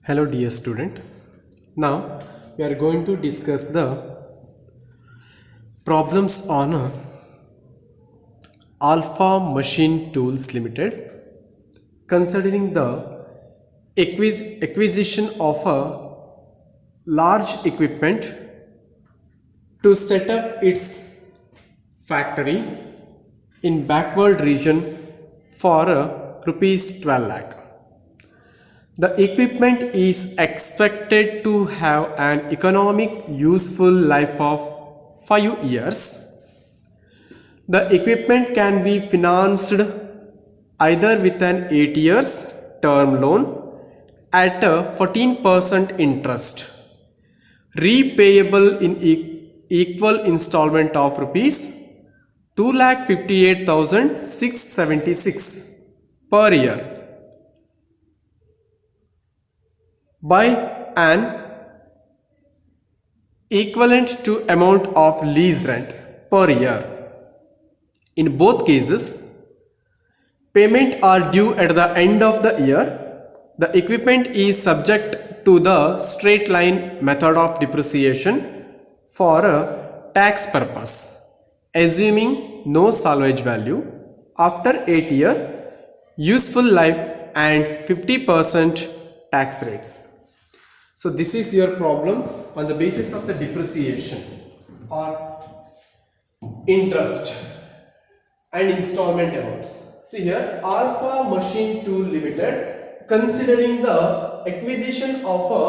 Hello dear student. Now we are going to discuss the problems on Alpha Machine Tools Limited considering the acquisition of a large equipment to set up its factory in backward region for rupees 12 lakh. The equipment is expected to have an economic useful life of 5 years. The equipment can be financed either with an 8 years term loan at a 14% interest, repayable in equal installment of rupees 2,58,676 per year by an equivalent to amount of lease rent per year. In both cases, payment are due at the end of the year. The equipment is subject to the straight line method of depreciation for a tax purpose, assuming no salvage value after 8 year useful life and 50% tax rates. So this is your problem on the basis of the depreciation or interest and installment amounts. See here, Alpha Machine Tool Limited, considering the acquisition of a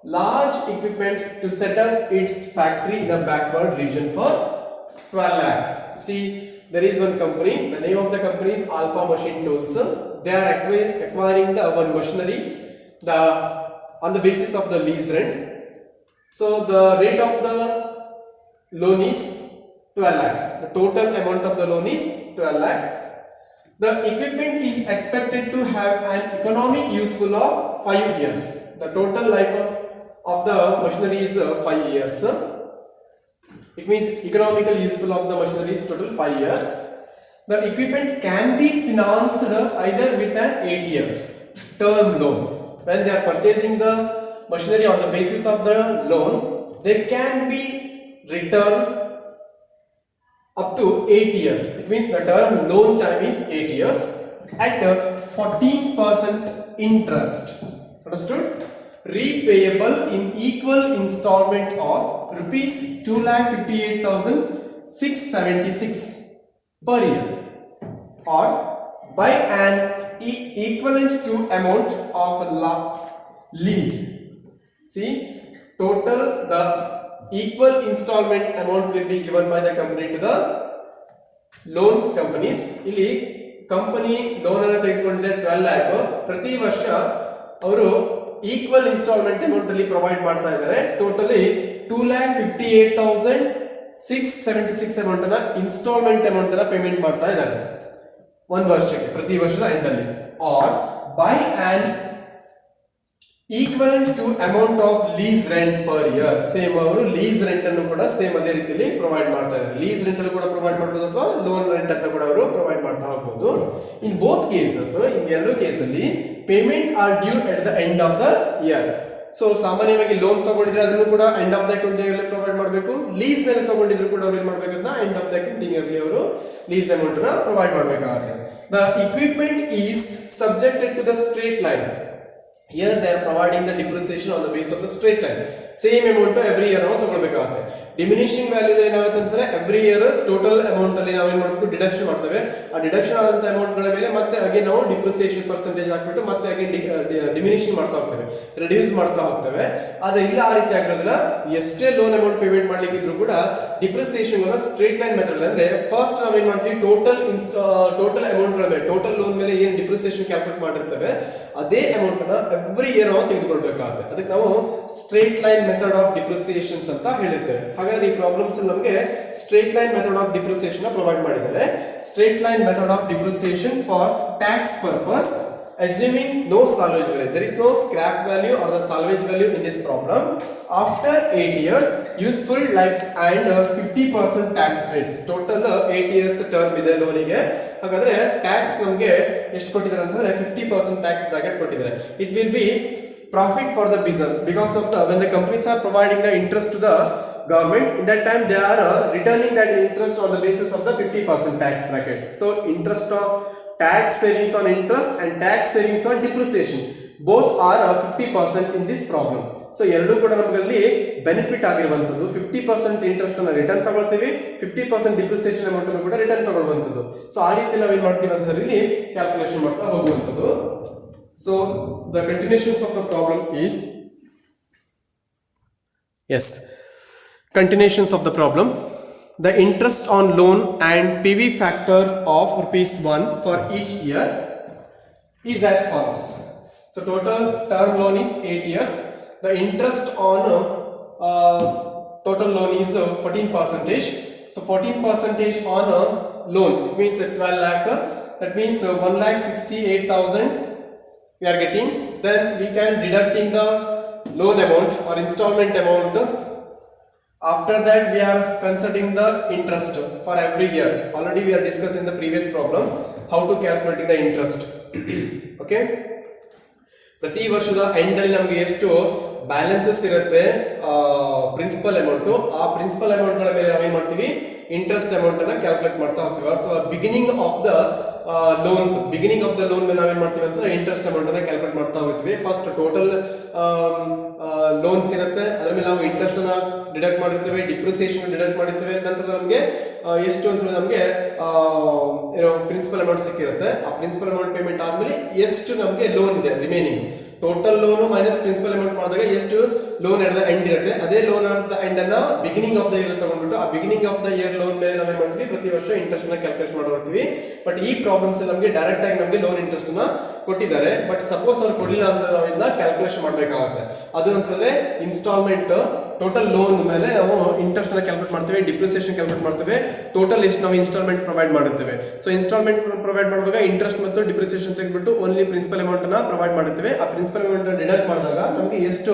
large equipment to set up its factory in a backward region for 12 lakh. See, there is one company, the name of the company is Alpha Machine Tools. They are acquiring the one machinery on the basis of the lease rent. So the rate of the loan is 12 lakh. The total amount of the loan is 12 lakh. The equipment is expected to have an economic useful of 5 years. The total life of the machinery is 5 years. It means economical useful of the machinery is total 5 years. The equipment can be financed either with an 8 years term loan. When they are purchasing the machinery on the basis of the loan, they can be returned up to 8 years. It means the term loan time is 8 years at 14% interest. Understood? Repayable in equal installment of rupees 2,58,676 per year or by an equivalent to amount of lease. See, total the equal installment amount will be given by the company to the loan companies. ಇಲ್ಲಿ company loan ಅನ್ನು ತೆಗೆದುಕೊಂಡಿದೆ 12 lakh. ಪ್ರತಿ ವರ್ಷ ಅವರು equal instalment amount ಅಲ್ಲಿ provide ಮಾಡ್ತಾ ಇದ್ದಾರೆ. Totally 2,58,676 amount ಅನ್ನ ಇನ್ಸ್ಟಾಲ್ಮೆಂಟ್ ಅಮೌಂಟ್ ಅನ್ನ ಪೇಮೆಂಟ್ ಮಾಡ್ತಾ ಇದ್ದಾರೆ ಒಂದು ವರ್ಷಕ್ಕೆ, ಪ್ರತಿ ವರ್ಷದ ಎಂಡ್ ಅಲ್ಲಿ. Or by an equivalent to amount of lease rent per year. Same ಅವರು ಲೀಸ್ ರೆಂಟ್ ಅನ್ನು ಕೂಡ ಸೇಮ್ ಅದೇ ರೀತಿಯಲ್ಲಿ ಪ್ರೊವೈಡ್ ಮಾಡ್ತಾ ಇದ್ದಾರೆ. ಲೀಸ್ ರೆಂಟ್ ಅನ್ನು ಕೂಡ ಪ್ರೊವೈಡ್ ಮಾಡಬಹುದು ಅಥವಾ ಲೋನ್ ರೆಂಟ್ ಅಂತ ಕೂಡ ಅವರು ಪ್ರೊವೈಡ್ ಮಾಡ್ತಾ ಹೋಗಬಹುದು. ಇನ್ ಬೋತ್ ಕೇಸಸ್, ಇನ್ ಎರಡು ಕೇಸಲ್ಲಿ payment are due at the end of the year. So ಸಾಮಾನ್ಯವಾಗಿ ಲೋನ್ ತಗೊಂಡಿದ್ರೆ ಅದನ್ನು ಕೂಡ ಎಂಡ್ ಆಫ್ ದ ಅಕೌಂಟಿಂಗ್ ಅಲ್ಲಿ ಪ್ರೊವೈಡ್ ಮಾಡಬೇಕು. ಲೀಸ್ ಮೇಲೆ ತಗೊಂಡಿದ್ರು ಕೂಡ ಅವ್ರು ಏನ್ ಮಾಡಬೇಕು, ಎಂಡ್ ಆಫ್ ದ ಅಕೌಂಟಿಂಗ್ ಅಲ್ಲಿ ಅವರು ಲೀಸ್ ಅಮೌಂಟ್ ನ ಪ್ರೊವೈಡ್ ಮಾಡಬೇಕಾಗುತ್ತೆ. The equipment is subjected to the straight line. Here they are providing the depreciation on the basis of the straight line. Same amount every year ನಾವು ತಗೊಳ್ಬೇಕಾಗುತ್ತೆ. Diminishing value ಏನಾಗುತ್ತೆ ಅಂತಂದ್ರೆ every year total amount ಅಲ್ಲಿ ನಾವು ಏನ್ ಮಾಡಬೇಕು, deduction ಮಾಡ್ತೇವೆ. ಆ deduction ಆದಂತ ಅಮೌಂಟ್ ಗಳ ಮೇಲೆ ಮತ್ತೆ ಅಗೇನ್ ನಾವು ಡಿಪ್ರಿಸಿಯೇಷನ್ ಪರ್ಸೆಂಟೇಜ್ ಹಾಕ್ಬಿಟ್ಟು ಮತ್ತೆ ಅಗೇನ್ ಡಿಮಿನಿಷಿಂಗ್ ಮಾಡ್ತಾ ಹೋಗ್ತೇವೆ, ರಿಡ್ಯೂಸ್ ಮಾಡ್ತಾ ಹೋಗ್ತೇವೆ. ಆದ್ರೆ ಇಲ್ಲ ಆ ರೀತಿ ಆಗಿರೋದಿಲ್ಲ. ಎಷ್ಟೇ ಲೋನ್ ಅಮೌಂಟ್ ಪೇಮೆಂಟ್ ಮಾಡ್ಲಿಕ್ಕೆ ಇದ್ರೂ ಕೂಡ ಡಿಪ್ರಿಸಿಯೇಷನ್ ಅನ್ನ ಸ್ಟ್ರೇಟ್ ಲೈನ್ ಮೆಥಡ್ ಅಂದ್ರೆ ಫಸ್ಟ್ ನಾವ್ ಏನ್ ಮಾಡ್ತೀವಿ, ಟೋಟಲ್ ಅಮೌಂಟ್ ಗಳ ಮೇಲೆ, ಟೋಟಲ್ ಲೋನ್ ಮೇಲೆ ಏನ್ ಡಿಪ್ರಿಸಿಯೇಷನ್ ಕ್ಯಾಲ್ಕುಲೇಟ್ ಮಾಡಿರ್ತೇವೆ ಅದೇ ಅಮೌಂಟ್ ಅನ್ನ ಎವ್ರಿ ಇಯರ್ ನಾವು ತೆಗೆದುಕೊಳ್ಬೇಕಾಗುತ್ತೆ. ಅದಕ್ಕೆ ನಾವು straight line method of depreciations ಅಂತ ಹೇಳಿರ್ತೇವೆ. ಹಾಗಾದ್ರೆ ಈ ಪ್ರಾಬ್ಲಮ್ಸ್ ನಮಗೆ straight line method of depreciation provide ಮಾಡಿದ್ದಾರೆ. Straight line method of depreciation for tax purpose, assuming no salvage value. There is no scrap value or the salvage value in this problem. After 8 years useful life and 50% tax rates. Total 8 years term ಇದೆ ಲೋನಿಗೆ. ಹಾಗಾದ್ರೆ tax ನಮಗೆ ಎಷ್ಟು ಕೊಟ್ಟಿದ್ದಾರೆ ಅಂತಂದ್ರೆ 50% tax bracket ಕೊಟ್ಟಿದ್ದಾರೆ. It will be profit for the business, because of the when the companies are providing the interest to the government, in that time they are returning that interest on the basis of the 50% tax bracket. So interest of tax savings on interest and tax savings on depreciation, both are 50% in this problem. So ಎರಡೂ ಕೂಡ ನಮಗಲ್ಲಿ benefit ಆಗಿರುವಂಥದ್ದು. 50% interest ಅನ್ನು return ತಗೊಳ್ತೀವಿ, 50% depreciation amount ಅನ್ನು ಕೂಡ return ತಗೊಳ್ಳುವಂಥದ್ದು. So ಆ ರೀತಿ ನಾವೇನ್ ಮಾಡ್ತೀವಿ ಅಂತ ಇಲ್ಲಿ ಕ್ಯಾಲ್ಕುಲೇಷನ್ ಮಾಡ್ತಾ ಹೋಗುವಂಥದ್ದು. So the continuation of the problem is continuations of the problem. The interest on loan and PV factor of ₹1 for each year is as follows. So total term loan is 8 years. The interest on total loan is 14%. So 14% on loan, it means 12 lakh. That means 1,68,000 we are getting. Then we can deducting the loan amount or installment amount. After that we are considering the interest for every year. Already we are discussing in the previous problem how to calculate the interest. Okay, ಪ್ರತಿ ವರ್ಷದ end ಅಲ್ಲಿ ನಮಗೆ ಎಷ್ಟು balances ಇರುತ್ತೆ principal amount, ಆ principal amount ಗಳ ಮೇಲೆ ನಾವೇನ್ ಮಾಡ್ತೀವಿ, ಇಂಟ್ರೆಸ್ಟ್ ಅಮೌಂಟ್ ಅನ್ನ ಕ್ಯಾಲ್ಕುಲೇಟ್ ಮಾಡ್ತಾ ಹೋಗ್ತೀವಿ. ಅಥವಾ ಬಿಗಿನಿಂಗ್ ಆಫ್ ದ ಲೋನ್ ಮೇಲೆ ನಾವೇನ್ ಮಾಡ್ತೀವಿ ಅಂತ ಇಂಟ್ರೆಸ್ಟ್ ಅಮೌಂಟ್ ಅನ್ನ ಕ್ಯಾಲ್ಕುಲೇಟ್ ಮಾಡ್ತಾ ಹೋಗ್ತೀವಿ. ಫಸ್ಟ್ ಟೋಟಲ್ ಲೋನ್ಸ್ ಇರುತ್ತೆ, ಅದ್ರ ಮೇಲೆ ನಾವು ಇಂಟ್ರೆಸ್ಟ್ ಅನ್ನ ಡಿಡಕ್ಟ್ ಮಾಡಿರ್ತೇವೆ, ಡಿಪ್ರಿಸಿಯೇಷನ್ ಡಿಡಕ್ಟ್ ಮಾಡಿರ್ತೇವೆ. ನಂತರ ನಮಗೆ ಎಷ್ಟು ಅಂತ ನಮಗೆ ಏನೋ ಪ್ರಿನ್ಸಿಪಲ್ ಅಮೌಂಟ್ ಸಿಕ್ಕಿರುತ್ತೆ. ಆ ಪ್ರಿನ್ಸಿಪಲ್ ಅಮೌಂಟ್ ಪೇಮೆಂಟ್ ಆದ್ಮೇಲೆ ಎಷ್ಟು ನಮಗೆ ಲೋನ್ ಇದೆ remaining, total loan minus principal amount ಮಾಡಿದಾಗ ಎಷ್ಟು ಲೋನ್ ಎಟ್ ದ ಎಂಡ್ ಇರುತ್ತೆ, ಅದೇ ಲೋನ್ ಅಟ್ ದ ಎಂಡ್ ಅನ್ನ ಬಿಗಿನಿಂಗ್ ಆಫ್ ದ ಇಯರ್ ತಗೊಂಡ್ಬಿಟ್ಟು ಆ beginning of the year loan ಮೇಲೆ ನಾವೇನ್ ಮಾಡ್ತೀವಿ, ಪ್ರತಿ ವರ್ಷ ಇಂಟ್ರೆಸ್ಟ್ ನ ಕ್ಯಾಲ್ಕುಲೇಟ್ ಮಾಡ್ತೀವಿ. ಬಟ್ ಈ ಪ್ರಾಬ್ಲಮ್ಸ್ ನಮಗೆ ಡೈರೆಕ್ಟ್ ಆಗಿ ನಮಗೆ ಲೋನ್ ಇಂಟ್ರೆಸ್ಟ್ ನ ಕೊಟ್ಟಿದ್ದಾರೆ. ಬಟ್ ಸಪೋಸ್ ಅವ್ರು ಕೊಡಲಿಲ್ಲ ಅಂತ ನಾವು ಇದನ್ನ ಕ್ಯಾಲ್ಕುಲೇಷನ್ ಮಾಡಬೇಕಾಗುತ್ತೆ. ಅದು ಅಂತಂದ್ರೆ ಇನ್ಸ್ಟಾಲ್ಮೆಂಟ್ ಟೋಟಲ್ ಲೋನ್ ಮೇಲೆ ನಾವು ಇಂಟ್ರೆಸ್ಟ್ ನ ಕ್ಯಾಲ್ಕುಲೇಟ್ ಮಾಡ್ತೇವೆ, ಡಿಪ್ರಿಸಿಯೇಷನ್ ಕ್ಯಾಲ್ಕುಲೇಟ್ ಮಾಡ್ತೇವೆ, ಟೋಟಲ್ ಎಷ್ಟು ನಾವು ಇನ್ಸ್ಟಾಲ್ಮೆಂಟ್ ಪ್ರೊವೈಡ್ ಮಾಡಿರ್ತೇವೆ. ಸೊ ಇನ್ಸ್ಟಾಲ್ಮೆಂಟ್ ಪ್ರೊವೈಡ್ ಮಾಡುವಾಗ ಇಂಟ್ರೆಸ್ಟ್ ಮತ್ತು ಡಿಪ್ರಿಸಿಯೇಷನ್ ತೆಗೆದ್ಬಿಟ್ಟು ಓನ್ಲಿ ಪ್ರಿನ್ಸಿಪಲ್ ಅಮೌಂಟ್ ಅನ್ನ ಪ್ರೊವೈಡ್ ಮಾಡಿರ್ತೇವೆ. ಆ ಪ್ರಿನ್ಸಿಪಲ್ ಅಮೌಂಟ್ ಡಿಡಕ್ಟ್ ಮಾಡಿದಾಗ ನಮಗೆ ಎಷ್ಟು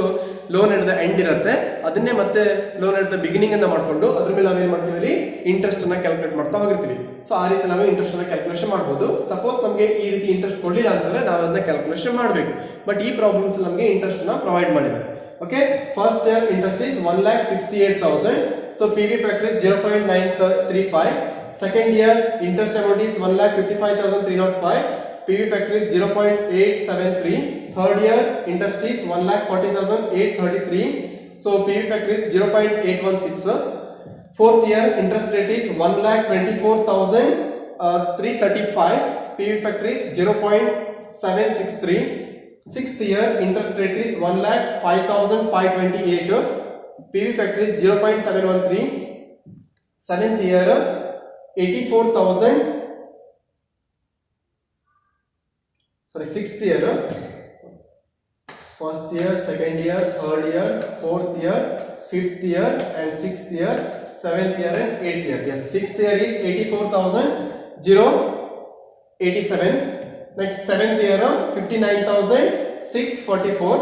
ಲೋನ್ ಎಟ್ ದ ಎಂಡ್ ಇರುತ್ತೆ, ಅದನ್ನೇ ಮತ್ತೆ ಲೋನ್ ಎಟ್ ದ ಬಿಗಿನಿಂಗ್ ಅನ್ನ ಮಾಡ್ಕೊಂಡು ಅದ್ರ ಮೇಲೆ ನಾವೇನ್ ಮಾಡ್ತೀವಿ, ಇಂಟ್ರೆಸ್ಟ್ ಅನ್ನ ಕ್ಯಾಲ್ಕುಲೇಟ್ ಮಾಡ್ತಾ ಹೋಗಿರ್ತೀವಿ. ಸೊ ಆ ರೀತಿ ನಾವು ಇಂಟ್ರೆಸ್ಟ್ ಅನ್ನ ಕ್ಯಾಲ್ಕುಲೇಷನ್ ಮಾಡಬಹುದು. ಸಪೋಸ್ ನಮಗೆ ಈ ರೀತಿ ಇಂಟ್ರೆಸ್ಟ್ ಕೊಡಲಿಲ್ಲ ಅಂತಂದ್ರೆ ನಾವು ಅದನ್ನ ಕ್ಯಾಲ್ಕುಲೇಷನ್ ಮಾಡಬೇಕು. ಬಟ್ ಈ ಪ್ರಾಬ್ಲಮ್ಸ್ ನಮಗೆ ಇಂಟ್ರೆಸ್ಟ್ ಅನ್ನ ಪ್ರೊವೈಡ್ ಮಾಡಿದ್ದಾರೆ. Okay, first year interest is 1,68,000. So PV factor is 0.935. Second year interest amount is 1,55,305. PV factor is 0.873. Third year interest is 1,40,833. So PV factor is 0.816. Fourth year interest rate is 1,24,335. PV factor is 0.763. Sixth year interest rate is 1,05,528. PV factor is 0.713. Seventh year 84,000. Sixth year, first year, second year, third year, fourth year, fifth year, and sixth year, seventh year, and eighth year. Yes, sixth year is 84,087. Next seventh year 59,644.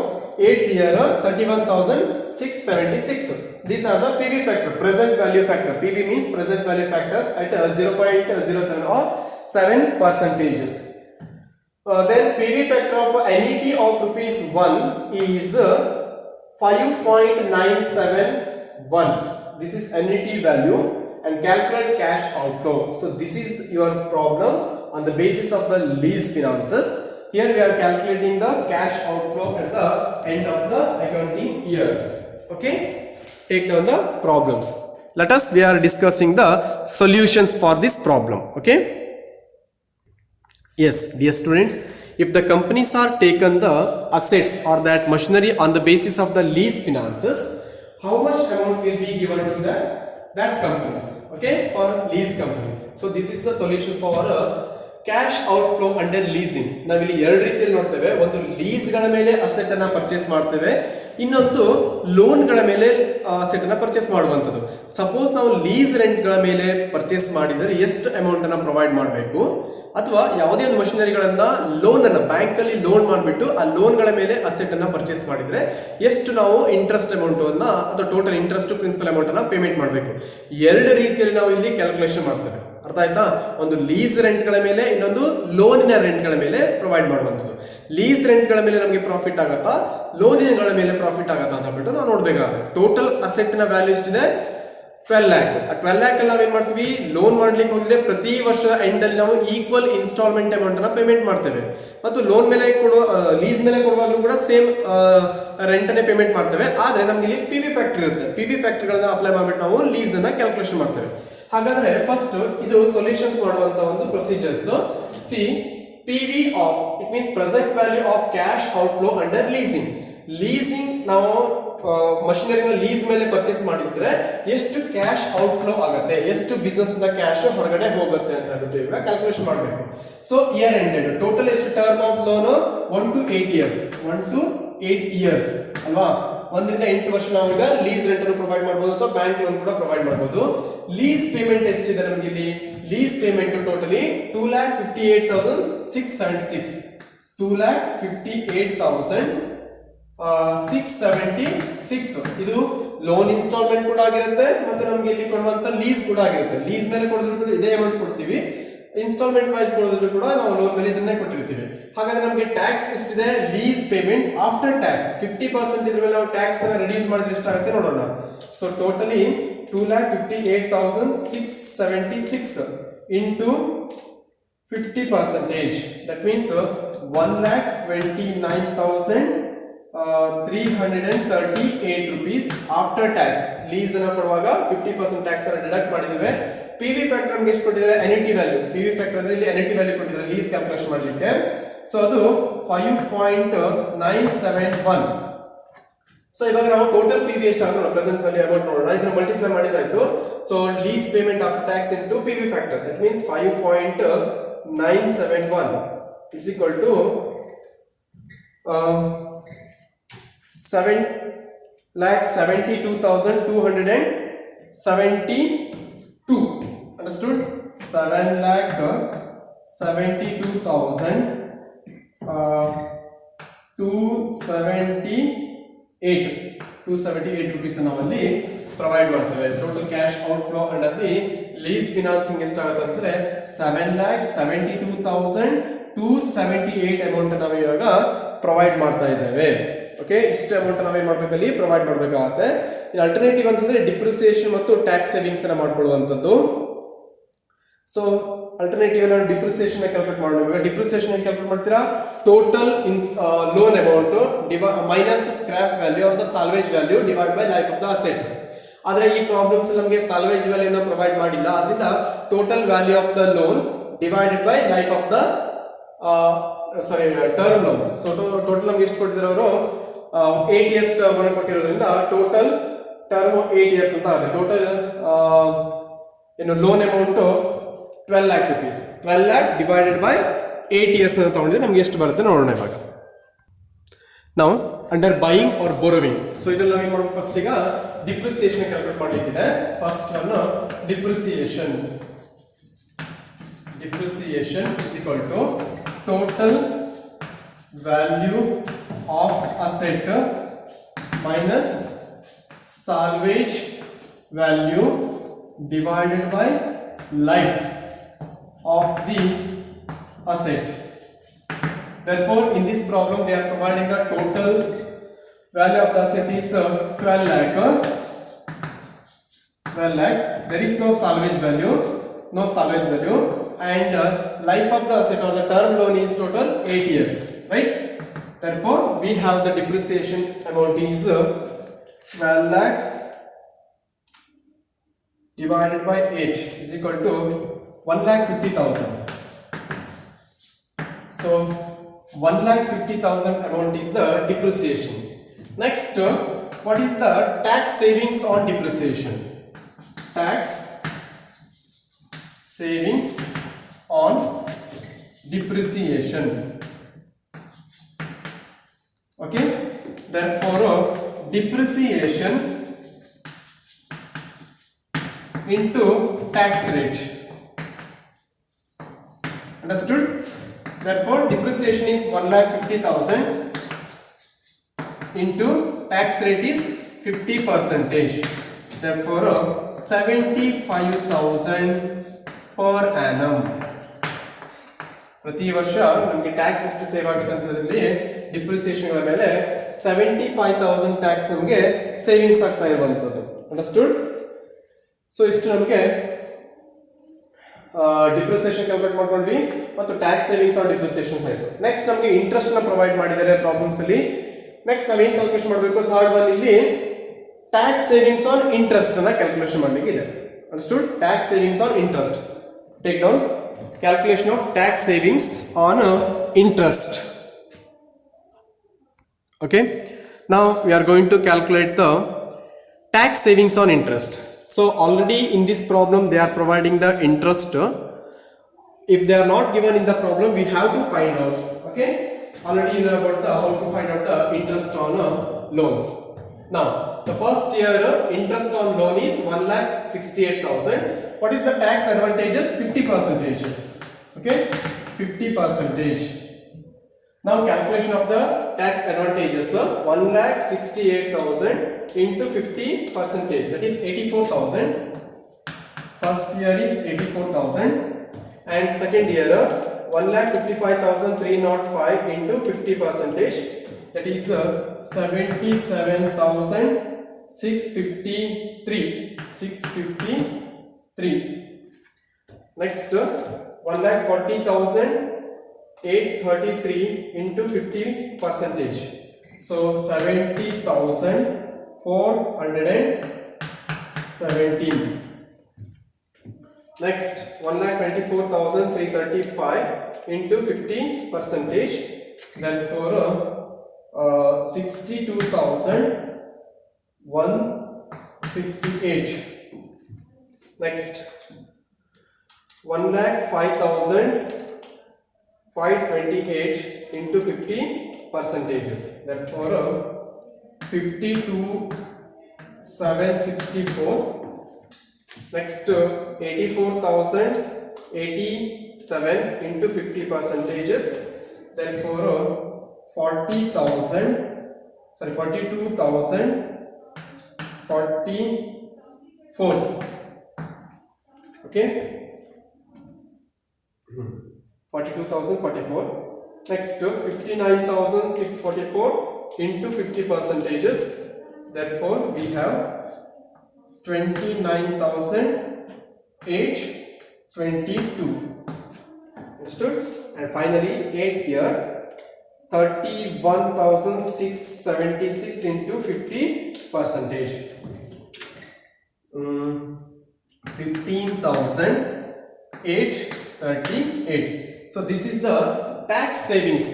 Eighth year 31,676. These are the PV factor, present value factor. PV means present value factors at 0.07 or 7%. Then PV factor of annuity of ₹1 is 5.971. This is annuity value, and calculate cash outflow. So this is your problem on the basis of the lease finances. Here we are calculating the cash outflow at the end of the accounting years. Okay, take down the problems. We are discussing the solutions for this problem. Okay, yes dear students, if the companies are taken the assets or that machinery on the basis of the lease finances, how much amount will be given to that companies, okay, for lease companies. So this is the solution for cash outflow under leasing. ನಾವಿಲ್ಲಿ ಎರಡು ರೀತಿಯಲ್ಲಿ ನೋಡ್ತೇವೆ. ಒಂದು ಲೀಸ್ಗಳ ಮೇಲೆ asset ಅನ್ನ purchase ಮಾಡ್ತೇವೆ, ಇನ್ನೊಂದು ಲೋನ್ಗಳ ಮೇಲೆ ಅಸೆಟ್ ಅನ್ನ ಪರ್ಚೇಸ್ ಮಾಡುವಂಥದ್ದು. ಸಪೋಸ್ ನಾವು ಲೀಸ್ ರೆಂಟ್ಗಳ ಮೇಲೆ ಪರ್ಚೇಸ್ ಮಾಡಿದರೆ ಎಷ್ಟು ಅಮೌಂಟ್ ಅನ್ನ ಪ್ರೊವೈಡ್ ಮಾಡಬೇಕು, ಅಥವಾ ಯಾವುದೇ ಒಂದು ಮಷಿನರಿಗಳನ್ನ ಲೋನ್ ಅನ್ನ ಬ್ಯಾಂಕ್ ಅಲ್ಲಿ ಲೋನ್ ಮಾಡಿಬಿಟ್ಟು ಆ ಲೋನ್ಗಳ ಮೇಲೆ ಅಸೆಟ್ ಅನ್ನ ಪರ್ಚೇಸ್ ಮಾಡಿದ್ರೆ ಎಷ್ಟು ನಾವು ಇಂಟ್ರೆಸ್ಟ್ ಅಮೌಂಟ್ ಅನ್ನ ಅಥವಾ ಟೋಟಲ್ ಇಂಟ್ರೆಸ್ಟ್ ಪ್ರಿನ್ಸಿಪಲ್ ಅಮೌಂಟ್ ಅನ್ನ ಪೇಮೆಂಟ್ ಮಾಡಬೇಕು. ಎರಡು ರೀತಿಯಲ್ಲಿ ನಾವು ಇಲ್ಲಿ ಕ್ಯಾಲ್ಕುಲೇಷನ್ ಮಾಡ್ತೇವೆ. ಅರ್ಥ ಆಯ್ತಾ? ಒಂದು ಲೀಸ್ ರೆಂಟ್ಗಳ ಮೇಲೆ, ಇನ್ನೊಂದು ಲೋನಿನ ರೆಂಟ್ಗಳ ಮೇಲೆ ಪ್ರೊವೈಡ್ ಮಾಡುವಂಥದ್ದು. ಲೀಸ್ ರೆಂಟ್ಗಳ ಮೇಲೆ ನಮಗೆ ಪ್ರಾಫಿಟ್ ಆಗತ್ತಾ, ಲೋನಿನಗಳ ಮೇಲೆ ಪ್ರಾಫಿಟ್ ಆಗತ್ತಾ ಅಂತ ಹೇಳ್ಬಿಟ್ಟು ನಾವು ನೋಡ್ಬೇಕಾಗುತ್ತೆ. ಟೋಟಲ್ ಅಸೆಟ್ ನ ವ್ಯಾಲ್ಯೂ ಎಷ್ಟಿದೆ? 12 lakh. ಆ 12 lakh ಅಲ್ಲಿ ನಾವೇನ್ ಮಾಡ್ತೀವಿ, ಲೋನ್ ಮಾಡ್ಲಿಕ್ಕೆ ಹೋಗಿದ್ರೆ ಪ್ರತಿ ವರ್ಷದ ಎಂಡ್ ಅಲ್ಲಿ ನಾವು ಈಕ್ವಲ್ ಇನ್ಸ್ಟಾಲ್ಮೆಂಟ್ ಅಮೌಂಟ್ ಅನ್ನ ಪೇಮೆಂಟ್ ಮಾಡ್ತೇವೆ. ಮತ್ತು ಲೋನ್ ಮೇಲೆ ಕೊಡುವ, ಲೀಸ್ ಮೇಲೆ ಕೊಡುವಾಗಲೂ ಕೂಡ ಸೇಮ್ ರೆಂಟ್ ಅನ್ನೇ ಪೇಮೆಂಟ್ ಮಾಡ್ತೇವೆ. ಆದ್ರೆ ನಮ್ಗೆ ಇಲ್ಲಿ ಪಿ ವಿ ಫ್ಯಾಕ್ಟರ್ ಇರುತ್ತೆ. ಪಿ ವಿ ಫ್ಯಾಕ್ಟರ್ಗಳನ್ನ ಅಪ್ಲೈ ಮಾಡ್ಬಿಟ್ಟು ನಾವು ಲೀಸ್ ಅನ್ನ ಕ್ಯಾಲ್ಕುಲೇಷನ್ ಮಾಡ್ತೇವೆ. ಹಾಗಾದ್ರೆ ಫಸ್ಟ್ ಇದು ಸೊಲ್ಯೂಷನ್ಸ್ ಮಾಡುವಂತ ಒಂದು procedures. C, P V of it means present value of cash outflow under leasing. Leasing ನಾವು ಮಷಿನರಿನ ಲೀಸ್ ಮೇಲೆ ಪರ್ಚೇಸ್ ಮಾಡಿದ್ರೆ ಎಷ್ಟು ಕ್ಯಾಶ್ ಔಟ್ಫ್ಲೋ ಆಗುತ್ತೆ, ಎಷ್ಟು ಬಿಸ್ನೆಸ್ ನ ಕ್ಯಾಶ್ ಹೊರಗಡೆ ಹೋಗುತ್ತೆ ಅಂತ ಹೇಳ್ಬಿಟ್ಟು ಇವಾಗ ಕ್ಯಾಲ್ಕುಲೇಷನ್ ಮಾಡಬೇಕು. ಸೊ ಇಯರ್ ಎಂಡೆಡ್ ಟೋಟಲ್ ಎಷ್ಟು term of lone? 1 to 8 years. 1 to 8 years ಅಲ್ವಾ? 1 ರಿಂದ 8 ವರ್ಷ ನಾವು ಈಗ ಲೀಸ್ ರೆಂಟ್ ಅನ್ನು ಪ್ರೊವೈಡ್ ಮಾಡಬಹುದು ಅಥವಾ ಬ್ಯಾಂಕ್ ಲೋನ್ ಕೂಡ ಪ್ರೊವೈಡ್ ಮಾಡಬಹುದು. ಲೀಸ್ ಪೇಮೆಂಟ್ ಎಷ್ಟಿದೆ ನಮಗೆ ಇಲ್ಲಿ? Lease payment totally 2,58,676. 2,58,676. ಇದು ಲೋನ್ ಇನ್ಸ್ಟಾಲ್ಮೆಂಟ್ ಕೂಡ ಆಗಿರುತ್ತೆ ಮತ್ತು ನಮಗೆ ಇಲ್ಲಿ ಕೊಡುವಂತ ಲೀಸ್ ಕೂಡ ಆಗಿರುತ್ತೆ. ಲೀಸ್ ಮೇಲೆ ಕೊಡಿದ್ರು ಕೂಡ ಇದೇ ಅಮೌಂಟ್ ಕೊಡ್ತೀವಿ, ಇನ್ಸ್ಟಾಲ್ಮೆಂಟ್ ವೈಸ್ ಕೊಡೋದ್ರು ಕೂಡ ನಾವು ಲೋನ್ ಮೇಲೆ ಇದನ್ನೇ ಕೊಟ್ಟಿರ್ತೀವಿ. ಹಾಗಾದ್ರೆ ನಮಗೆ ಟ್ಯಾಕ್ಸ್ ಎಷ್ಟಿದೆ? ಲೀಸ್ ಪೇಮೆಂಟ್ ಆಫ್ಟರ್ ಟ್ಯಾಕ್ಸ್ 50% ಇದ್ರ ಮೇಲೆ ನಾವು ಟ್ಯಾಕ್ಸ್ ಅನ್ನ ರಿಡ್ಯೂಸ್ ಮಾಡಿದ್ರೆ ಎಷ್ಟಾಗುತ್ತೆ ನೋಡೋಣ. So totally 2,58,676 into 50%. That means 1,29,338 rupees after tax. Lease ಅನ್ನ ಕೊಡುವಾಗ 50% ಟ್ಯಾಕ್ಸ್ ಅನ್ನ ಡಿಡಕ್ಟ್ ಮಾಡಿದ್ದೇವೆ. ಪಿ ವಿ ಫ್ಯಾಕ್ಟರ್ ನಮಗೆ ಎಷ್ಟು ಕೊಟ್ಟಿದ್ದಾರೆ? NET value. P V factor ಅಂದ್ರೆ ಇಲ್ಲಿ ಎನ್ಇಟಿ ವ್ಯಾಲ್ಯೂ ಕೊಟ್ಟಿದ್ದಾರೆ ಲೀಸ್ ಕ್ಯಾಲ್ಕುಲೇಷನ್ ಮಾಡಲಿಕ್ಕೆ. ಸೊ ಅದು 5.971. ಸೊ ಇವಾಗ ನಾವು ಟೋಟಲ್ ಪಿ ವಿ ಎಷ್ಟಾಗುತ್ತೆ ಪ್ರೆಸೆಂಟ್ ವ್ಯಾಲ್ಯೂ ಅಮೌಂಟ್ ನೋಡೋಣ. ಇದನ್ನ ಮಲ್ಟಿಪ್ಲೈ ಮಾಡಿದ್ರಾಯ್ತು. So lease payment after tax into P V factor, that means 5.971 is equal to 7,72,272. Understood? 7,72,278 rupees ನಾವಲ್ಲಿ ಪ್ರೊವೈಡ್ ಮಾಡ್ತೇವೆ. ಟೋಟಲ್ ಕ್ಯಾಶ್ ಔಟ್ಫ್ಲೋ ಅಂಡ್ ಅಲ್ಲಿ ಲೀಸ್ ಫಿನಾನ್ಸಿಂಗ್ ಎಷ್ಟಾಗುತ್ತೆ ಅಂದ್ರೆ 7,72,278 ಅಮೌಂಟ್ ನಾವು ಇವಾಗ ಪ್ರೊವೈಡ್ ಮಾಡ್ತಾ ಇದ್ದೇವೆ. ಓಕೆ, ಇಷ್ಟು ಅಮೌಂಟ್ ನಾವೇನ್ ಮಾಡ್ಬೇಕಲ್ಲಿ ಪ್ರೊವೈಡ್ ಮಾಡಬೇಕಾಗುತ್ತೆ. ಅಲ್ಟರ್ನೇಟಿವ್ ಅಂತಂದ್ರೆ ಡಿಪ್ರಿಸಿಯೇಷನ್ ಮತ್ತು ಟ್ಯಾಕ್ಸ್ ಸೇವಿಂಗ್ಸ್ ಅನ್ನ ಮಾಡ್ಕೊಳ್ಳುವಂಥದ್ದು. ಸೊ ಅಲ್ಟರ್ನೇಟಿವ್ ಎಲ್ಲ ಡಿಪ್ರಿಸಿಯೇಷನ್ ಕ್ಯಾಲ್ಕುಲೇಟ್ ಮಾಡಬೇಕು. ಡಿಪ್ರಿಸಿಯೇಷನ್ ಕ್ಯಾಲ್ಕುಲೇಟ್ ಮಾಡ್ತೀರಾ? Total loan amount minus scrap value are the salvage value divide by life of the asset. ಆದ್ರೆ ಈ ಪ್ರಾಬ್ಲಮ್ಸ್ ನಮಗೆ ಸಾಲ್ವೇಜ್ ವ್ಯಾಲ್ಯೂ ಪ್ರೊವೈಡ್ ಮಾಡಿಲ್ಲ. ಅದರಿಂದ total value of the loan divided by life of the term loans. So total ನಮ್ಗೆ ಎಷ್ಟು ಕೊಟ್ಟಿದ್ದಾರೆ ಅವರು? 8 years term ಅನ್ನು ಕೊಟ್ಟಿರೋದ್ರಿಂದ ಟೋಟಲ್ ಟರ್ಮ್ 8 years ಅಂತ ಆಗುತ್ತೆ. ಟೋಟಲ್ ಏನು loan amount 12 lakh rupees. 12 lakh divided by 8 years ಅಂತ ತಗೊಂಡಿದ್ರೆ ನಮ್ಗೆ ಎಷ್ಟು ಬರುತ್ತೆ ನೋಡೋಣ ಇವಾಗ. ನಾವು under buying or borrowing. So ಇದೆಲ್ಲ ನಾವು ಏನು ಮಾಡಬೇಕು? ಫಸ್ಟ್ ಈಗ ಡಿಪ್ರಿಸಿಯೇಷನ್ ಕ್ಯಾಲ್ಕುಲೇಟ್ ಮಾಡಲಿಕ್ಕಿದೆ. First one depreciation. Depreciation is equal to total value of asset minus salvage value divided by life of the asset. Therefore, in this problem, they are providing the total value of the asset is 12 lakh. 12 lakh. There is no salvage value, and life of the asset or the term loan is total 8 years, right? Therefore, we have the depreciation amount is 12 lakh divided by 8 is equal to 1,50,000. So 1,50,000 amount is the depreciation. Next, what is the tax savings on depreciation? Tax savings on depreciation. Okay, therefore depreciation into tax rate. Understood? Therefore, depreciation is 1,50,000 into tax rate is 50%. Therefore, 75,000 per annum. ಪ್ರತಿ ವರ್ಷ ನಮಗೆ tax ಎಷ್ಟು save ಆಗುತ್ತೆ ಅಂತ ಹೇಳಿದ್ರೆ depreciation ಗಳ ಮೇಲೆ 75,000 tax ನಮಗೆ ಸೇವಿಂಗ್ಸ್ ಆಗ್ತಾ ಇರುವಂತದ್ದು. ಅಂಡರ್ಸ್ಟುಡ್? ಸೊ ಇಷ್ಟು ನಮಗೆ ಡಿಪ್ರಿಸಿಯೇಷನ್ ಕ್ಯಾಲ್ಕುಲೇಟ್ ಮಾಡ್ಕೊಂಡ್ವಿ ಮತ್ತು ಟ್ಯಾಕ್ಸ್ ಸೇವಿಂಗ್ಸ್ ಆನ್ ಡಿಪ್ರಿಸಿಯೇಷನ್ಸ್ ಆಯಿತು. ನೆಕ್ಸ್ಟ್ ನಮಗೆ ಇಂಟ್ರೆಸ್ಟ್ ನ ಪ್ರೊವೈಡ್ ಮಾಡಿದ್ದಾರೆ ಪ್ರಾಬ್ಲಮ್ಸ್ ಅಲ್ಲಿ. ನೆಕ್ಸ್ಟ್ ನಾವೇನು ಕ್ಯಾಲ್ಕುಲೇಷನ್ ಮಾಡಬೇಕು? ಥರ್ಡ್ ಒನ್ ಇಲ್ಲಿ ಟ್ಯಾಕ್ಸ್ ಸೇವಿಂಗ್ಸ್ ಆನ್ ಇಂಟ್ರೆಸ್ಟ್ ಅನ್ನ ಕ್ಯಾಲ್ಕುಲೇಷನ್ ಮಾಡಲಿಕ್ಕೆ ಇದೆ. Understood? Tax savings on interest. Take down calculation of tax savings on interest. Okay, now we are going to calculate the tax savings on interest. So already in this problem they are providing the interest. If they are not given in the problem, we have to find out. Okay, already you know about the how to find out the interest on loans. Now the first year interest on loan is 1,68,000. What is the tax advantages? 50%. Okay, 50%. Now calculation of the tax advantages. 1,68,000 into 50%. That is 84,000. First year is 84,000, and second year 1,55,305 into 50%. That is 77,653. Next 1,40,833 into 50%. So 70,417. Next 1,24,335 into 50%. Therefore 62,168. Next 1,05,528 into 50%. Therefore 52,764. Next 84,087 into 50%. Therefore 42,044. Okay, 42,044. Next 59,644 into 50%. Therefore we have 29,822. Understood? And finally 8th year 31,676 into 50%. 15,838. So this is the tax savings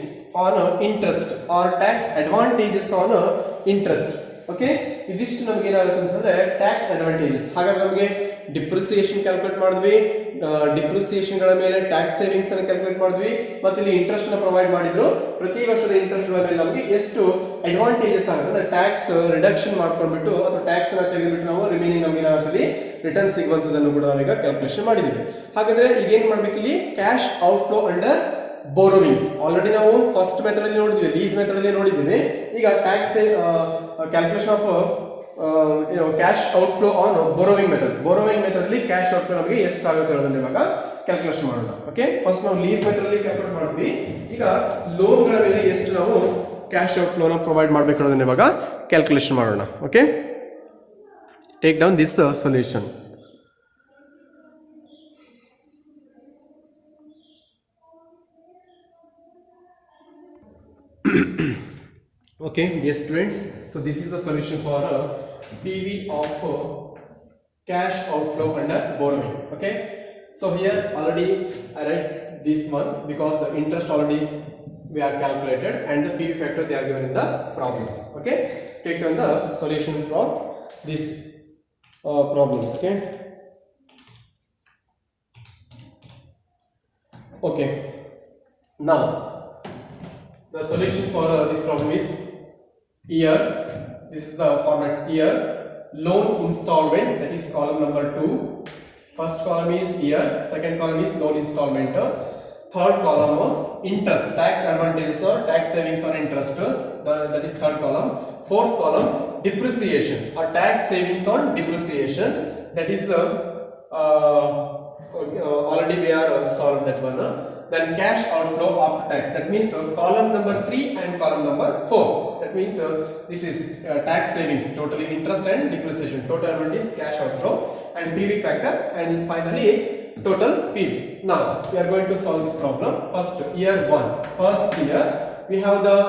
on interest or tax advantages on interest. Okay, ಇದಿಷ್ಟು ನಮಗೆ ಏನಾಗುತ್ತೆ ಅಂತಂದ್ರೆ tax advantages. ಹಾಗಾದ್ರೆ ನಮಗೆ depreciation calculate ಮಾಡಿದ್ವಿ, depreciation ಗಳ ಮೇಲೆ tax savings ಅನ್ನು ಕ್ಯಾಲ್ಕುಲೇಟ್ ಮಾಡಿದ್ವಿ, ಮತ್ತೆ ಇಲ್ಲಿ ಇಂಟ್ರೆಸ್ಟ್ ನ ಪ್ರೊವೈಡ್ ಮಾಡಿದ್ರು. ಪ್ರತಿ ವರ್ಷದ ಇಂಟ್ರೆಸ್ಟ್ ಮೇಲೆ ನಮಗೆ ಎಷ್ಟು ಅಡ್ವಾಂಟೇಜಸ್ ಆಗುತ್ತೆ ಅಂದ್ರೆ ಟ್ಯಾಕ್ಸ್ ರಿಡಕ್ಷನ್ ಮಾಡ್ಕೊಂಡ್ಬಿಟ್ಟು ಅಥವಾ ಟ್ಯಾಕ್ಸ್ ಅನ್ನ ತೆಗೆದುಬಿಟ್ಟು ನಾವು ರಿಮೈನಿಂಗ್ ನಮಗೆ ಏನಾಗುತ್ತೆ ರಿಟರ್ನ್ ಸಿಗುವಂತದನ್ನು ಕೂಡ ನಾವೀಗ ಕ್ಯಾಲ್ಕುಲೇಷನ್ ಮಾಡಿದ್ದೀವಿ. ಹಾಗಾದ್ರೆ ಈಗ ಏನ್ ಮಾಡ್ಬೇಕು? ಇಲ್ಲಿ cash outflow under borrowings already ನಾವು ಫಸ್ಟ್ ಮೆಥಡ್ ಅಲ್ಲಿ ನೋಡಿದ್ವಿ, ಲೀಸ್ ಮೆಥಡ್ ಅಲ್ಲಿ ನೋಡಿದ್ವಿ. ಈಗ tax calculation of cash outflow on borrowing method ಅಲ್ಲಿ ಕ್ಯಾಶ್ ಔಟ್ಫ್ಲೋ ನಮಗೆ ಎಷ್ಟು ಆಗುತ್ತೆ ಅನ್ನೋದನ್ನ ಇವಾಗ ಕ್ಯಾಲ್ಕುಲೇಷನ್ ಮಾಡೋಣ. ಓಕೆ, ಫಸ್ಟ್ ನಾವು ಲೀಸ್ ಮೆಥಡ್ ಅಲ್ಲಿ ಕ್ಯಾಲ್ಕುಲೇಟ್ ಮಾಡಿದ್ವಿ. ಈಗ ಲೋನ್ ಗಳ ಮೇಲೆ ಎಷ್ಟು ನಾವು ಕ್ಯಾಶ್ ಔಟ್ಫ್ಲೋ ನ ಪ್ರೊವೈಡ್ ಮಾಡಬೇಕು ಅನ್ನೋದನ್ನ ಇವಾಗ ಕ್ಯಾಲ್ಕುಲೇಷನ್ ಮಾಡೋಣ. Okay, take down this solution. Okay, dear students, so this is the solution for PV of cash outflow under borrowing. Okay, so here already I write this one because the interest already we are calculated and the PV factor they are given in the problems. Okay, take down the solution for these problems. Okay, okay, now the solution for this problem is year. This is the formats year, loan installment, that is column number 2. First column is year, second column is loan installment, third column interest, tax advantages or tax savings on interest, that is third column. Fourth column depreciation or tax savings on depreciation, that is already we are solved that one. Then cash outflow after tax. That means column number 3 and column number 4. That means this is tax savings, totally interest and depreciation. Total amount is cash outflow and PV factor, and finally total PV. Now we are going to solve this problem. First, year 1. First year we have the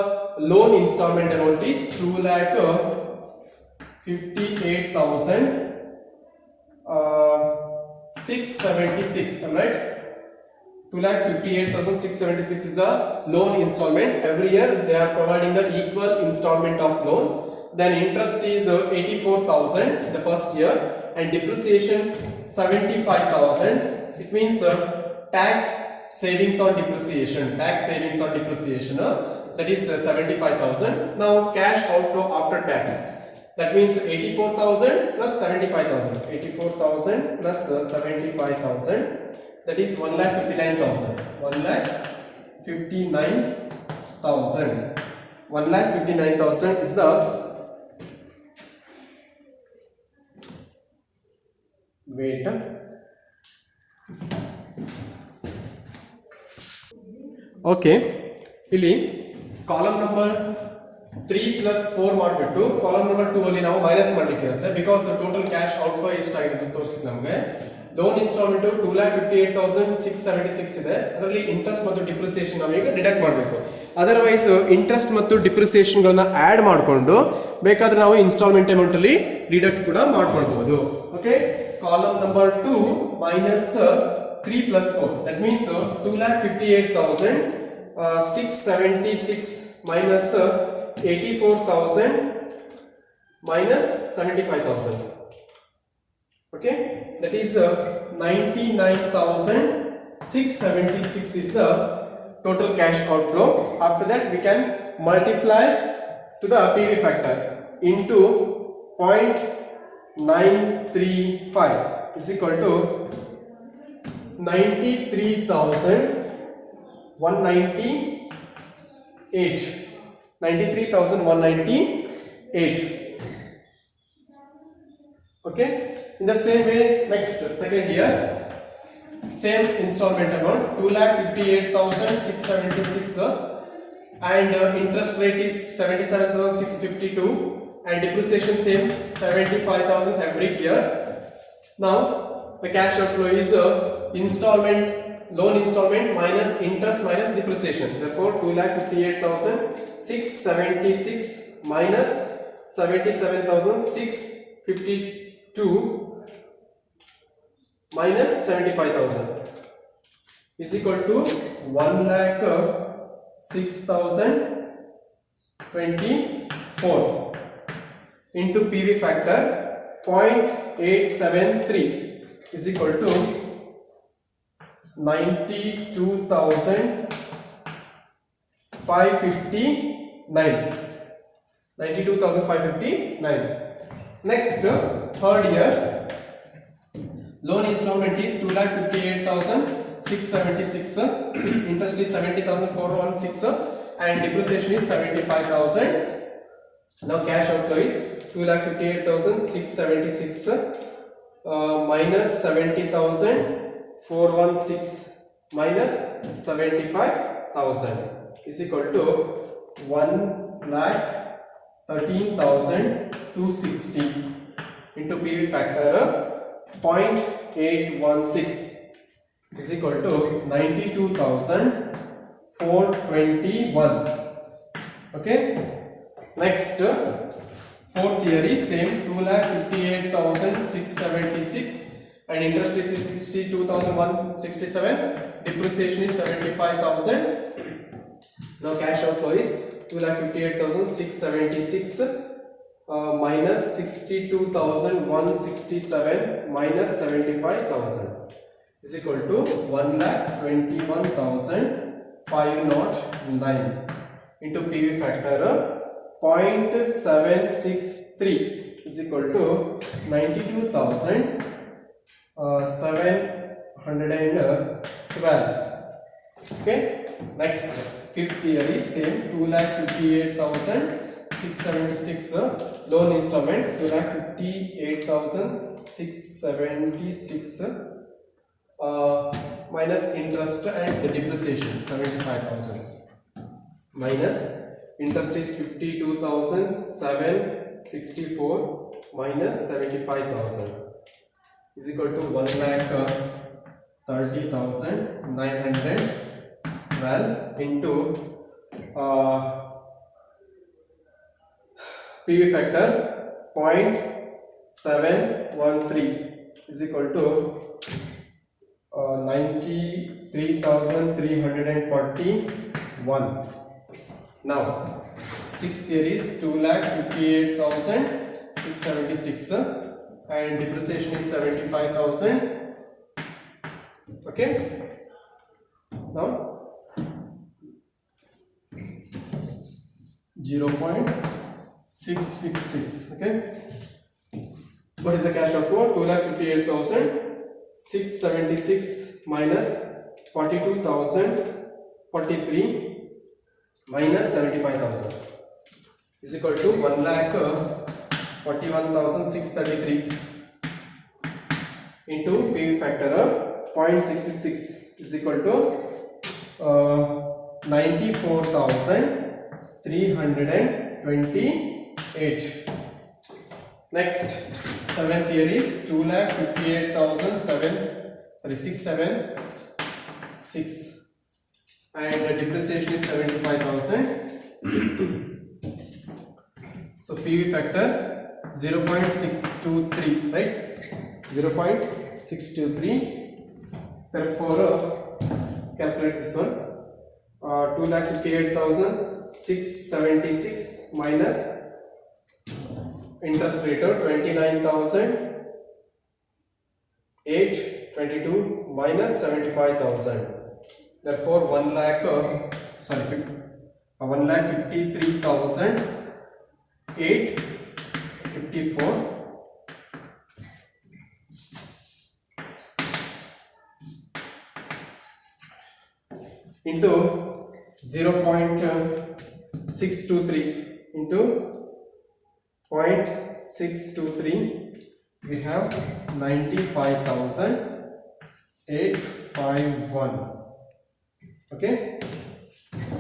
loan installment amount is 2,58,676. Right? 2,58,676 is the loan installment. Every year they are providing the equal installment of loan. Then interest is 84,000 the first year, and depreciation 75,000. It means tax savings on depreciation. That is 75,000. Now cash outflow after tax. That means 84,000 plus 75,000. 84,000 plus 75,000. That is 1,59,000. 1,59,000. 1,59,000 is the wait. Okay. ಇಲ್ಲಿ column number 3 plus 4 ಮಾಡಿಬಿಟ್ಟು column number 2 ಅಲ್ಲಿ ನಾವು minus ಮಾಡಲಿಕ್ಕೆ ಇರುತ್ತೆ. Because total cash outflow ಎಷ್ಟಾಗಿದೆ ಅಂತ ತೋರಿಸುತ್ತೆ ನಮಗೆ. ಲೋನ್ ಇನ್ಸ್ಟಾಲ್ಮೆಂಟ್ 2,58,676 ಇದೆ. ಅದರಲ್ಲಿ ಇಂಟ್ರೆಸ್ಟ್ ಮತ್ತು ಡಿಪ್ರಿಸಿಯೇಷನ್ ನಾವೀಗ ಡಿಡಕ್ಟ್ ಮಾಡಬೇಕು. ಅದರ್ವೈಸ್ ಇಂಟ್ರೆಸ್ಟ್ ಮತ್ತು ಡಿಪ್ರಿಸಿಯೇಷನ್ಗಳನ್ನ ಆ್ಯಡ್ ಮಾಡಿಕೊಂಡು ಬೇಕಾದ್ರೆ ನಾವು ಇನ್ಸ್ಟಾಲ್ಮೆಂಟ್ ಅಮೌಂಟ್ ಅಲ್ಲಿ ಡಿಡಕ್ಟ್ ಕೂಡ ಮಾಡ್ಕೊಳ್ಬಹುದು. Okay, column number 2 minus 3 plus 4. That means 2,58,676 minus 84,000 minus 75,000. Okay, that is 99,676 is the total cash outflow. After that we can multiply to the PV factor into 0.935 is equal to 93,198. 93,198. Okay, in the same way, next second year, same installment amount 2,58,676 and interest rate is 77,652 and depreciation same 75,000 every year. Now the cash outflow is loan installment minus interest minus depreciation. Therefore 2,58,676 minus 77,652 minus 75,000 is equal to 1,06,024 into PV factor 0.873 is equal to 92,559. 92,559. Next, third year, loan installment is 2,58,676. Interest is 70,416 and depreciation is 75,000. Now cash outflow is 2,58,676 minus 70,416 minus 75,000 is equal to 1,13,260 into PV factor 0.816 is equal to 92,421. Okay, next fourth year is same 2,58,676 and interest is 62,167, depreciation is 75,000. Now cash outflow is 2,58,676 minus 62,167 minus 75,000 is equal to 1,21,509 into PV factor 0.763 is equal to 92,712. Okay, next fifth year is same 2,58,676 loan installment 2,58,676 minus interest and depreciation 75,000 minus interest is 52,764 minus 75,000 is equal to 1,30,912 into PV factor 0.713 is equal to 93,341. Now, sixth year is 2,58,676 and depreciation is 75,000. Okay. Now 0.666. Okay. What is the cash outflow? 2,58,676 minus 42,043 minus 75,000 is equal to 1,41,633 into PV factor 0.666 is equal to 94,328. Next, seventh year is 2,58,676 and the depreciation is 75,000. So PV factor 0.623, right? 0.623. Therefore, calculate this one. 2,58,676 minus interest rate of 29,822 minus 75,000. Therefore, 1,53,854 into 0.623 into 0.623 we have 95,851. Okay,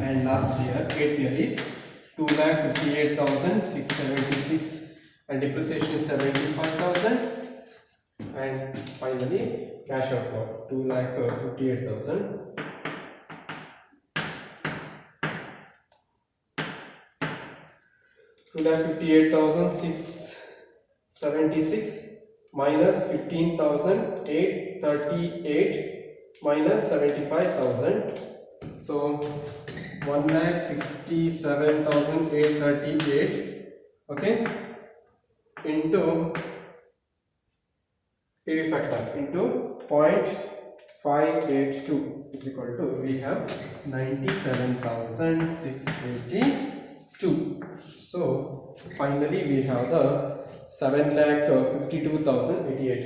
and last year 8th year is 2,58,676 and depreciation is 75,000 and finally cash outflow 2,58,000. 2,58,676 minus 15,838 minus 75,000. So 1,67,838. Okay, into PV factor into 0.582 is equal to we have 97,682. So finally we have the 7,52,088.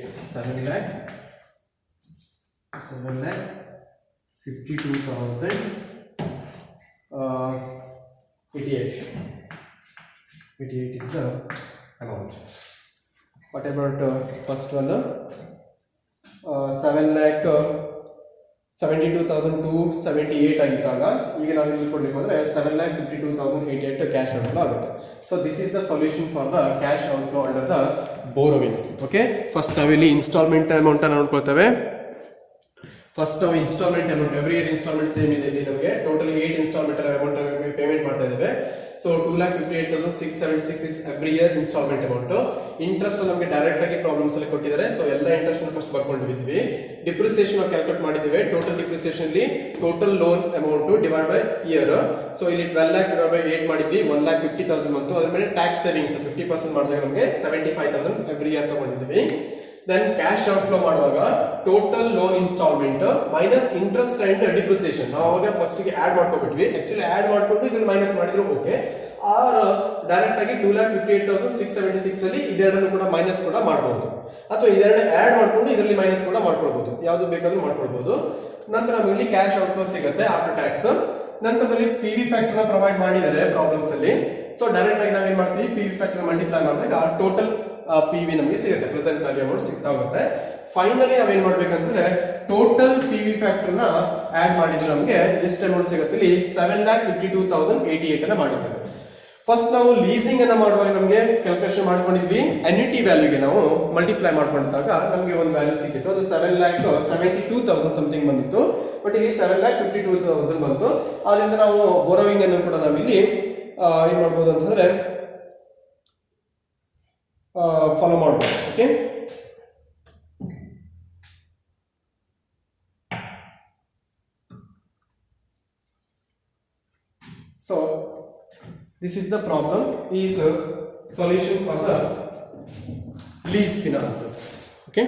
7,52,088. 88 is the amount. What about first one? 7,72,278 ಆಗಿದ್ದಾಗ ಈಗ ನಾವು use ಕೊಡ್ಲಿಕ್ಕೆ ಹೋದ್ರೆ 7,52,088 cash outflow ಆಗುತ್ತೆ. So this is the solution for the cash outflow under the borrowings. Okay, first ನಾವಿಲ್ಲಿ installment amount ಅನ್ನು ನೋಡ್ಕೊಳ್ತೇವೆ. First ನಾವು installment amount every year installment same ಇದೆ ಇಲ್ಲಿ ನಮಗೆ ಟೋಟಲಿ 8 ಇನ್ಸ್ಟಾಲ್ಮೆಂಟ್ ಅಮೌಂಟ್ ಪೇಮೆಂಟ್ ಮಾಡ್ತಾ ಇದ್ದೇವೆ. So 2,58,676 is every year instalment amount. Interest ನಮಗೆ ಡೈರೆಕ್ಟ್ ಆಗಿ ಪ್ರಾಬ್ಲಮ್ಸ್ ಅಲ್ಲಿ ಕೊಟ್ಟಿದ್ದಾರೆ. ಸೊ ಎಲ್ಲ ಇಂಟ್ರೆಸ್ಟ್ ಫಸ್ಟ್ ಬರ್ಕೊಂಡಿದ್ವಿ. ಡಿಪ್ರಿಸಿಯೇಷನ್ ಕ್ಯಾಲ್ಕುಲೇಟ್ ಮಾಡಿದ್ದೇವೆ. ಟೋಟಲ್ ಡಿಪ್ರಿಸಿಯೇಷನ್ ಅಲ್ಲಿ total loan amount divide by year. So ಇಲ್ಲಿ 12 lakh ಡಿವೈಡ್ ಬೈ 8 ಮಾಡಿದ್ವಿ, 1,50,000 ಬಂತು. ಅದ್ರ ಮೇಲೆ ಟ್ಯಾಕ್ಸ್ ಸೇವಿಂಗ್ಸ್ 50% ಮಾಡಿದಾಗ ನಮಗೆ 75,000 ಎವ್ರಿ ಇಯರ್ ತಗೊಂಡಿದ್ವಿ. ದೆನ್ ಕ್ಯಾಶ್ ಔಟ್ಫ್ಲೋ ಮಾಡುವಾಗ total loan installment minus interest and depreciation ನಾವು ಅವಾಗ ಫಸ್ಟ್ ಗೆ ಆಡ್ ಮಾಡ್ಕೊಬಿಟ್ವಿ. ಆಕ್ಚುಲಿ ಆಡ್ ಮಾಡ್ಕೊಂಡು ಇದ್ರಲ್ಲಿ ಮೈನಸ್ ಮಾಡಿದ್ರು ಓಕೆ, ಆರ್ ಡೈರೆಕ್ಟ್ ಆಗಿ 2,58,676 ಅಲ್ಲಿ ಇದೆರಡನ್ನು ಕೂಡ ಮೈನಸ್ ಕೂಡ ಮಾಡಬಹುದು, ಅಥವಾ ಇದೆರಡು ಆಡ್ ಮಾಡ್ಕೊಂಡು ಇದರಲ್ಲಿ ಮೈನಸ್ ಕೂಡ ಮಾಡ್ಕೊಳ್ಬಹುದು, ಯಾವುದು ಬೇಕಾದ್ರೂ ಮಾಡ್ಕೊಳ್ಬಹುದು. ನಂತರ ನಮಗೆ ಕ್ಯಾಶ್ ಔಟ್ಫ್ಲೋ ಸಿಗುತ್ತೆ ಆಫ್ಟರ್ ಟ್ಯಾಕ್ಸ್. ನಂತರದಲ್ಲಿ ಪಿ ವಿ ಫ್ಯಾಕ್ಟರ್ ಪ್ರೊವೈಡ್ ಮಾಡಿದ್ದಾರೆ ಪ್ರಾಬ್ಲಮ್ಸ್ ಅಲ್ಲಿ. ಸೊ ಡೈರೆಕ್ಟ್ ಆಗಿ ನಾವೇನ್ ಮಾಡ್ತೀವಿ, ಪಿ ವಿ ಫ್ಯಾಕ್ಟರ್ ಮಲ್ಟಿಪ್ಲೈ ಮಾಡಿದಾಗ ಟೋಟಲ್ ಪಿ ವಿ ನಮಗೆ ಸಿಗುತ್ತೆ, ಪ್ರೆಸೆಂಟ್ ವ್ಯಾಲ್ಯೂ ಅಮೌಂಟ್ ಸಿಗ್ತಾ ಹೋಗುತ್ತೆ. ಫೈನಲಿ ನಾವೇನ್ ಮಾಡ್ಬೇಕಂದ್ರೆ ಟೋಟಲ್ ಪಿ ವಿ ಫ್ಯಾಕ್ಟರ್ ನ ಆಡ್ ಮಾಡಿದ್ರೆ ನಮಗೆ ಎಷ್ಟು ಅಮೌಂಟ್ ಸಿಗುತ್ತೆ ಇಲ್ಲಿ 7,52,088 ಅನ್ನ ಮಾಡಬೇಕು. ಫಸ್ಟ್ ನಾವು ಲೀಸಿಂಗ್ ಅನ್ನ ಮಾಡುವಾಗ ನಮಗೆ ಕ್ಯಾಲ್ಕುಲೇಷನ್ ಮಾಡ್ಕೊಂಡಿದ್ವಿ, ಎನ್ಯುಟಿ ವ್ಯಾಲ್ಯೂಗೆ ನಾವು ಮಲ್ಟಿಪ್ಲೈ ಮಾಡ್ಕೊಂಡಾಗ ನಮಗೆ ಒಂದು ವ್ಯಾಲ್ಯೂ ಸಿಕ್ಕಿತ್ತು, ಅದು 7,72,000 ಸಮಥಿಂಗ್ ಬಂದಿತ್ತು. ಬಟ್ ಇಲ್ಲಿ 7,52,000 ಬಂತು. ಆದ್ರಿಂದ ನಾವು ಬೋರೋವಿಂಗ್ ಅನ್ನು ಕೂಡ ನಾವಿಲ್ಲಿ ಏನ್ ಮಾಡ್ಬೋದು ಅಂತಂದ್ರೆ ಫಾಲೋ ಮಾಡ್ಬೋದು. Okay, so this is the problem, is a solution for the lease finances. Okay.